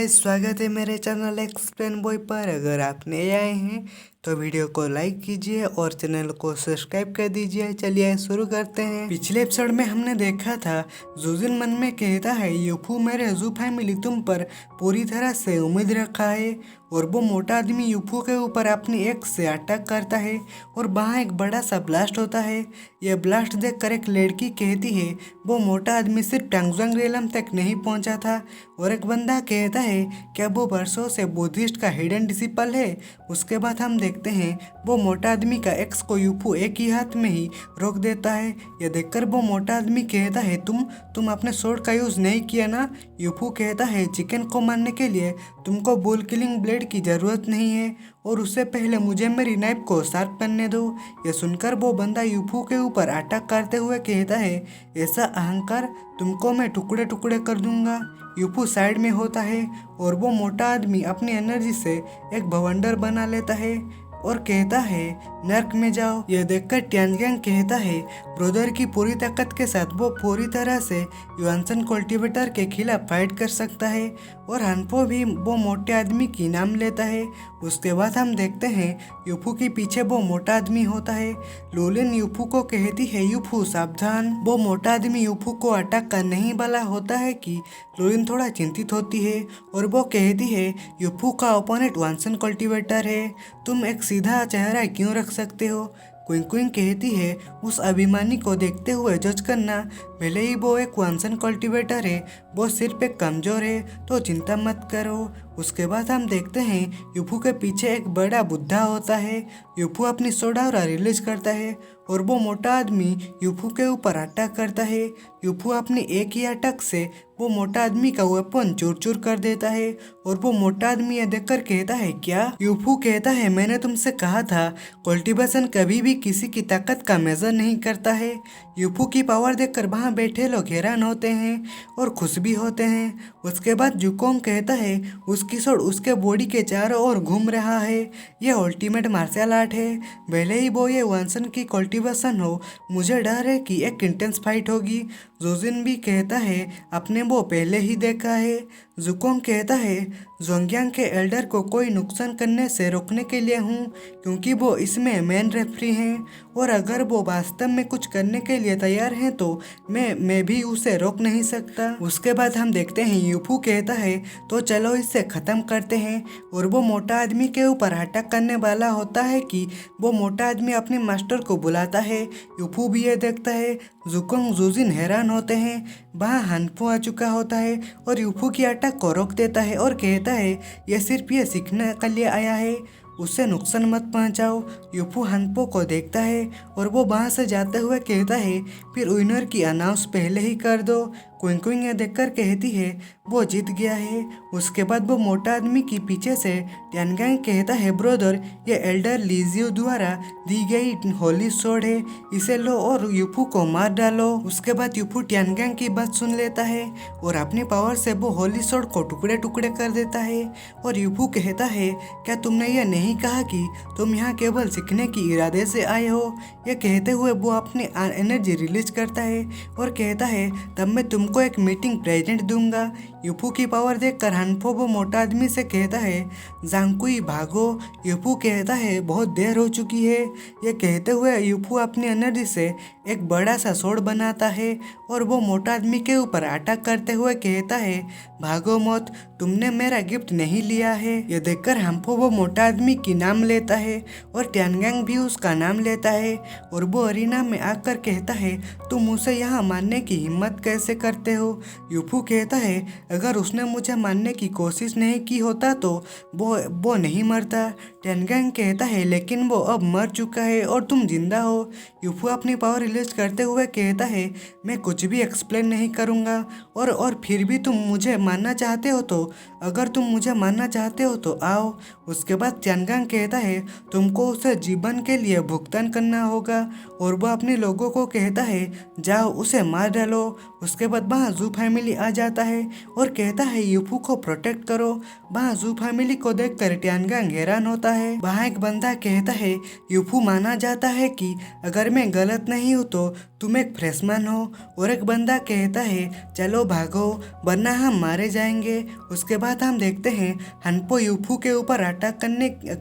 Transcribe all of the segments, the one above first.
Guys, स्वागत है मेरे चैनल एक्सप्लेन बॉय पर। अगर आप नए आए हैं तो वीडियो को लाइक कीजिए और चैनल को सब्सक्राइब कर दीजिए। चलिए शुरू करते हैं। पिछले एपिसोड में हमने देखा था जुजिन मन में कहता है, यूफू मेरे जू फैमिली तुम पर पूरी तरह से उम्मीद रखा है। और वो मोटा आदमी यूफू के ऊपर अपनी एक्स से अटैक करता है और वहाँ एक बड़ा सा ब्लास्ट होता है। यह ब्लास्ट देखकर एक लड़की कहती है वो मोटा आदमी सिर्फ टांगजोंग रेलम तक नहीं पहुंचा था। और एक बंदा कहता है क्या वो वर्षों से बुद्धिस्ट का हिडन डिसिपल है। उसके बाद हम देखते हैं वो मोटा आदमी का एक्स को यूफू एक ही हाथ में ही रोक देता है। यह देखकर वो मोटा आदमी कहता है तुम अपने स्वॉर्ड का यूज नहीं किया ना। यूफू कहता है चिकन को मारने के लिए तुमको बुल किलिंग ब्लेड की जरूरत नहीं है और उससे पहले मुझे मेरी नाइफ को शार्प करने दो। यह सुनकर वो बंदा यूफू के ऊपर अटैक करते हुए कहता है ऐसा अहंकार तुमको मैं टुकड़े टुकड़े कर दूंगा। यूफू साइड में होता है और वो मोटा आदमी अपनी एनर्जी से एक भवंडर बना लेता है और कहता है नर्क में जाओ। यह देखकर टियानगेंग कहता है ब्रदर की पूरी ताकत के साथ वो पूरी तरह से युआनसन कल्टीवेटर के खिलाफ फाइट कर सकता है और हानपो भी वो मोटे आदमी की नाम लेता है। उसके बाद हम देखते हैं यूफू के पीछे वो मोटा आदमी होता है। लूलिन यूफू को कहती है यूफू सावधान। वो मोटा आदमी यूफू को अटैक करने ही वाला होता है कि लूलिन थोड़ा चिंतित होती है और वो कहती है यूफू का ओपोनेंट वानसन कल्टीवेटर है, तुम एक सीधा चेहरा क्यों रख सकते हो। क्विंग क्विंग कहती है उस अभिमानी को देखते हुए जज करना, भले ही वो एक वानसन कल्टीवेटर है वो सिर्फ एक कमजोर है तो चिंता मत करो। उसके बाद हम देखते हैं यूफू के पीछे एक बड़ा बुद्धा होता है। यूफू अपनी सोडावरा रिलीज करता है और वो मोटा आदमी यूफू के ऊपर अटैक करता है। यूफू अपनी एक ही अटैक से वो मोटा आदमी का वेपन चूर चूर कर देता है और वो मोटा आदमी यह देखकर कहता है क्या। यूफू कहता है मैंने तुमसे कहा था कल्टीवेशन कभी भी किसी की ताकत का मेजर नहीं करता है। यूफू की पावर देखकर वहाँ बैठे लोग हैरान होते हैं और खुश भी होते हैं। उसके बाद जुकोंग कहता है उसकी सोड उसके बॉडी के चारों ओर घूम रहा है, यह अल्टीमेट मार्शल आर्ट है। भले ही वो ये वानसन की कल्टीवेशन हो, मुझे डर है कि एक इंटेंस फाइट होगी। जोजिन भी कहता है अपने वो पहले ही देखा है। जुकोंग कहता है जोंगयांग के एल्डर को कोई नुकसान करने से रोकने के लिए हूँ क्योंकि वो इसमें मेन रेफरी हैं और अगर वो वास्तव में कुछ करने के लिए तैयार हैं तो मैं भी उसे रोक नहीं सकता। उसके बाद हम देखते हैं यूफू कहता है तो चलो इसे ख़त्म करते हैं और वो मोटा आदमी के ऊपर अटैक करने वाला होता है कि वो मोटा आदमी अपने मास्टर को बुलाता है। यूफू भी ये देखता है। जुकोंग जोजिन हैरान होते हैं। वहाँ हानपो आ चुका होता है और यूफू की अटैक को रोक देता है और कहता है यह सिर्फ ये सीखने के लिए आया है, उससे नुकसान मत पहुंचाओ। यूफू हानपो को देखता है और वो वहाँ से जाते हुए कहता है फिर विनर की अनाउंस पहले ही कर दो। क्विंग क्विंग यह देखकर कहती है वो जीत गया है। उसके बाद वो मोटा आदमी की पीछे से टियानगेंग कहता है ब्रदर ये एल्डर लीजियो द्वारा दी गई होली सोड है, इसे लो और यूफू को मार डालो। उसके बाद यूफू टियानगेंग की बात सुन लेता है और अपनी पावर से वो होली सोड को टुकड़े टुकड़े कर देता है। और यूफू कहता है क्या तुमने यह नहीं कहा कि तुम यहाँ केवल सीखने की इरादे से आए हो। यह कहते हुए वो अपनी एनर्जी रिलीज करता है और कहता है तब मैं तुमको एक मीटिंग प्रेजेंट दूंगा। यूफू की पावर देखकर हानपो वो मोटा आदमी से कहता है जांगकुई भागो। यूफू कहता है बहुत देर हो चुकी है। यह कहते हुए यूफू अपनी एनर्जी से एक बड़ा सा सोड बनाता है और वो मोटा आदमी के ऊपर अटैक करते हुए कहता है भागो मत, तुमने मेरा गिफ्ट नहीं लिया है। यह देखकर हानपो वो मोटा आदमी की नाम लेता है और टियानगेंग भी उसका नाम लेता है और वो अरीना में आकर कहता है तुम उसे यहाँ मारने की हिम्मत कैसे करते हो। यूफू कहता है अगर उसने मुझे मारने की कोशिश नहीं की होता तो वो नहीं मरता। टियानगेंग कहता है लेकिन वो अब मर चुका है और तुम जिंदा हो। यूफू अपनी पावर रिलीज करते हुए कहता है मैं कुछ भी एक्सप्लेन नहीं करूँगा और फिर भी तुम मुझे मारना चाहते हो तो अगर तुम मुझे मारना चाहते हो तो आओ। उसके बाद टियानगेंग कहता है तुमको उसे जीवन के लिए भुगतान करना होगा और वह अपने लोगों को कहता है जाओ उसे मार डालो। उसके बाद वहाँ जू फैमिली आ जाता है और कहता है यूफू को प्रोटेक्ट करो। वहाँ जू फैमिली को देखकर टियानगेंग हैरान होता है। वहाँ एक बंदा कहता है यूफू माना जाता है कि अगर मैं गलत नहीं हूँ तो तुम एक फ्रेशमैन हो। और एक बंदा कहता है चलो भागो वरना हम मारे जाएंगे। उसके बाद हम देखते हैं हनपो यूफू के ऊपर अटैक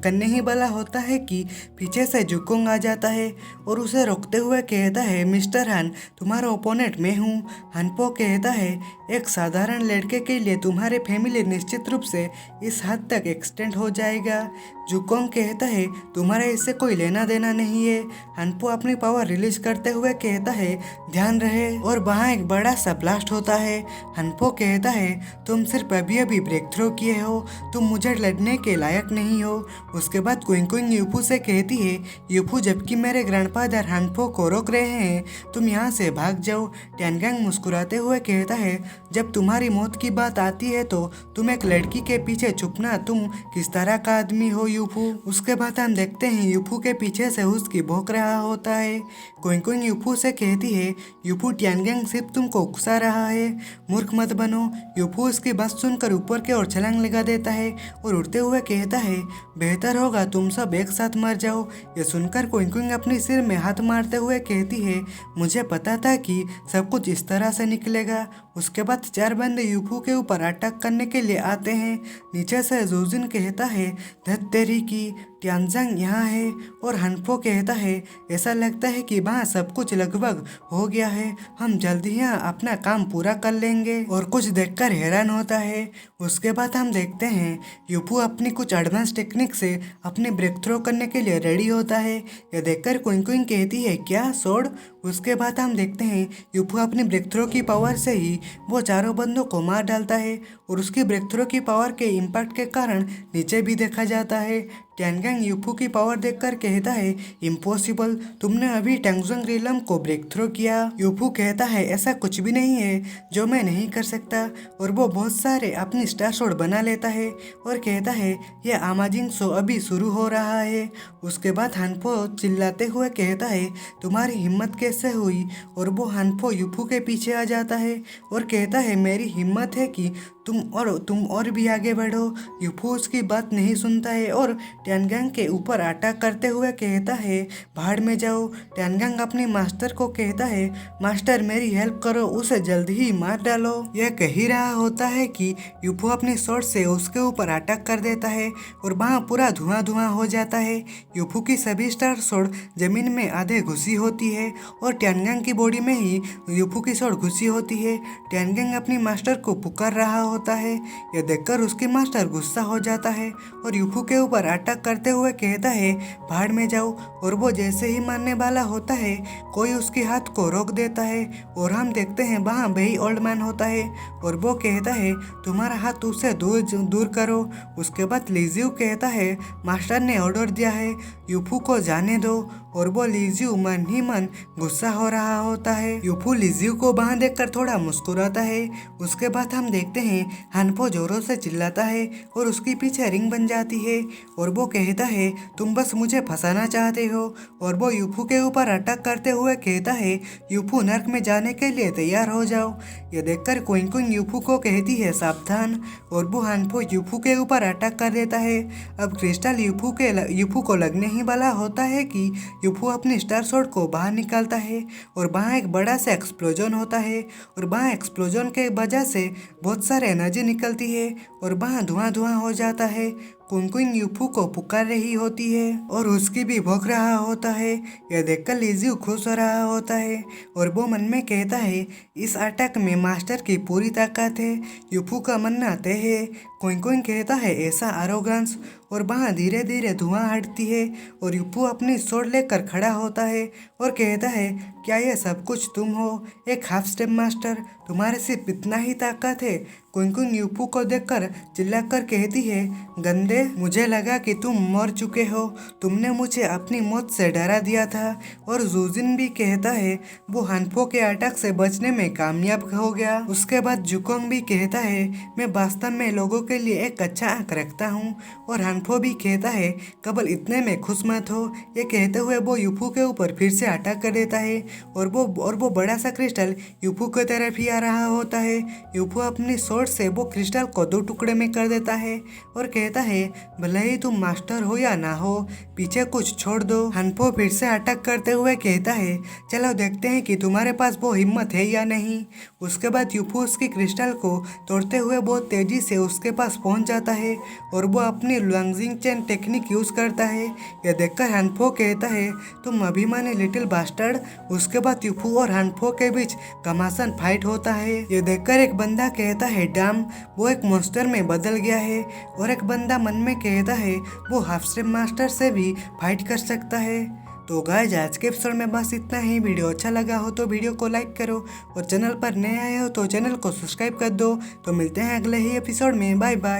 करने ही वाला होता है कि पीछे से जुकोंग आ जाता है और उसे रोकते हुए कहता है मिस्टर हन तुम्हारा ओपोनेंट मैं हूँ। हनपो कहता है एक साधारण लड़के के लिए तुम्हारे फैमिली निश्चित रूप से इस हद तक एक्सटेंड हो जाएगा। जुकोंग कहता है तुम्हारे इससे कोई लेना देना नहीं है। हनपो अपनी पावर रिलीज करते हुए कहता है ध्यान रहे। और वहाँ एक बड़ा सा ब्लास्ट होता है। हनपो कहता है तुम सिर्फ अभी अभी ब्रेक थ्रू किए हो, तुम मुझे लड़ने के लायक नहीं हो। उसके बाद क्विंग क्विंग यूफू से कहती है यूफू जबकि मेरे ग्रैंडफादर हनपो को रोक रहे हैं तुम यहाँ से भाग जाओ। टियानगेंग मुस्कुराते हुए कहता है जब तुम्हारी मौत की बात आती है तो तुम एक लड़की के पीछे छुपना तुम किस तरह का आदमी हो यूफू। उसके बाद हम देखते हैं यूफू के पीछे से उसकी भौंक रहा होता है। क्विंग क्विंग यूफू से कहती है यूफू टियानगेंग सिर्फ तुमको उकसा रहा है, मूर्ख मत बनो। यूफू उसकी बात सुनकर ऊपर की ओर छलांग लगा देता है और उड़ते हुए कहता है बेहतर होगा तुम सब एक साथ मर जाओ। ये सुनकर क्विंग क्विंग अपने सिर में हाथ मारते हुए कहती है मुझे पता था कि सब कुछ इस तरह से निकलेगा। उसके बाद 4 बंदे यूफू के ऊपर अटैक करने के लिए आते हैं। नीचे से जोजिन कहता है धत तेरी की टियानजेंग यहाँ है। और हनपो कहता है ऐसा लगता है कि वहाँ सब कुछ लगभग हो गया है, हम जल्दी यहाँ अपना काम पूरा कर लेंगे। और कुछ देखकर हैरान होता है। उसके बाद हम देखते हैं यूफू अपनी कुछ एडवांस टेक्निक से अपनी ब्रेक थ्रो करने के लिए रेडी होता है। यह देखकर क्विंग क्विंग कहती है क्या सोड। उसके बाद हम देखते हैं यूफू अपनी ब्रेक थ्रो की पावर से ही वो चारों बंदों को मार डालता है और उसकी ब्रेक थ्रो की पावर के इम्पैक्ट के कारण नीचे भी देखा जाता है। टियानगेंग यूफू की पावर देखकर कहता है इम्पॉसिबल, तुमने अभी टैंगजोंग रिलम को ब्रेक थ्रो किया। यूफू कहता है ऐसा कुछ भी नहीं है जो मैं नहीं कर सकता। और वो बहुत सारे अपनी स्टार शॉट बना लेता है और कहता है यह अमेजिंग शो अभी शुरू हो रहा है। उसके बाद हनपो चिल्लाते हुए कहता है तुम्हारी हिम्मत कैसे हुई। और वो हनपो यूफू के पीछे आ जाता है और कहता है मेरी हिम्मत है कि तुम और भी आगे बढ़ो। यूफू उसकी बात नहीं सुनता है और टियानगेंग के ऊपर अटैक करते हुए कहता है भाड़ में जाओ। टियानगेंग अपने मास्टर को कहता है मास्टर मेरी हेल्प करो, उसे जल्दी ही मार डालो। यह कह ही रहा होता है कि यूफू अपनी शॉट से उसके ऊपर अटैक कर देता है और वहाँ पूरा धुआं धुआं हो जाता है। यूफू की सभी स्टार शॉट जमीन में आधे घुसी होती है और टियानगेंग की बॉडी में ही यूफू की शॉट घुसी होती है। टियानगेंग अपनी मास्टर को पुकार रहा होता है। यह देखकर उसके मास्टर गुस्सा हो जाता है और यूफू के ऊपर अटैक करते हुए कहता है भाड़ में जाओ। और वो जैसे ही मारने वाला होता है कोई उसके हाथ को रोक देता है और हम देखते हैं वहाँ वही ओल्ड मैन होता है और वो कहता है तुम्हारा हाथ उससे दूर करो। उसके बाद लिजियो कहता है मास्टर ने ऑर्डर दिया है यूफू को जाने दो। और वो लिजियो मन ही मन गुस्सा हो रहा होता है। यूफू लिजियो को वहाँ देखकर थोड़ा मुस्कुराता है। उसके बाद हम देखते हैं हनपो जोरों से चिल्लाता है और उसके पीछे रिंग बन जाती है और वो कहता है तुम बस मुझे फंसाना चाहते हो। और वो यूफू के ऊपर अटैक करते हुए कहता है यूफू नर्क में जाने के लिए तैयार हो जाओ। यह देखकर क्विंग क्विंग यूफू को कहती है सावधान। और वो हनपो यूफू के ऊपर अटैक कर देता है। अब क्रिस्टल यूफू को लगने ही वाला होता है कि यूफू अपनी स्टार शॉट को बाहर निकालता है और वहाँ एक बड़ा सा एक्सप्लोजन होता है और वहाँ एक्सप्लोजन के वजह से बहुत सारे एनर्जी निकलती है और वहाँ धुआं धुआं हो जाता है। क्विंग क्विंग यूफू को पुकार रही होती है और उसकी भी भौंक रहा होता है। यह देखकर लिजियो खुश हो रहा होता है और वो मन में कहता है इस अटैक में मास्टर की पूरी ताकत है, यूफू का मानना तय है। क्विंग क्विंग कहता है ऐसा एरोगेंस। और वहाँ धीरे धीरे धुआं हटती है और यूफू अपनी शॉट लेकर खड़ा होता है और कहता है क्या यह सब कुछ तुम हो, एक हाफ स्टेप मास्टर, तुम्हारे सिर्फ इतना ही ताकत है। क्विंग क्विंग यूफू को देखकर चिल्लाकर कहती है गंदे, मुझे लगा कि तुम मर चुके हो, तुमने मुझे अपनी मौत से डरा दिया था। और जोजिन भी कहता है वो हनपो के अटैक से बचने में कामयाब हो गया। उसके बाद जुकोंग भी कहता है मैं वास्तव में लोगों के लिए एक अच्छा आंख रखता हूँ। और हनपो भी कहता है केवल इतने में खुश मत हो। ये कहते हुए वो यूफू के ऊपर फिर से अटैक कर देता है और वो बड़ा सा क्रिस्टल यूफू की तरफ ही आ रहा होता है। यूफू अपनी शॉट जोर से वो क्रिस्टल को 2 टुकड़े में कर देता है और कहता है भले ही तुम मास्टर हो या ना हो, पीछे कुछ छोड़ दो। हनफो फिर से अटैक करते हुए कहता है चलो देखते हैं कि तुम्हारे पास वो हिम्मत है या नहीं। उसके बाद यूफू उसकी क्रिस्टल को तोड़ते हुए बहुत तेजी से उसके पास पहुंच जाता है और वो अपनी लॉन्जिंग चेन टेक्निक यूज करता है। यह देखकर हनफो कहता है तुम अभिमानी लिटिल बास्टर्ड। उसके बाद यूफू और हनफो के बीच घमासान फाइट होता है। ये देखकर एक बंदा कहता है डैम, वो एक मॉन्स्टर में बदल गया है, और एक बंदा मन में कहता है वो हाफ स्टेप मास्टर से भी फाइट कर सकता है। तो गाइस आज के एपिसोड में बस इतना ही। वीडियो अच्छा लगा हो तो वीडियो को लाइक करो और चैनल पर नए आए हो तो चैनल को सब्सक्राइब कर दो। तो मिलते हैं अगले ही एपिसोड में। Bye bye.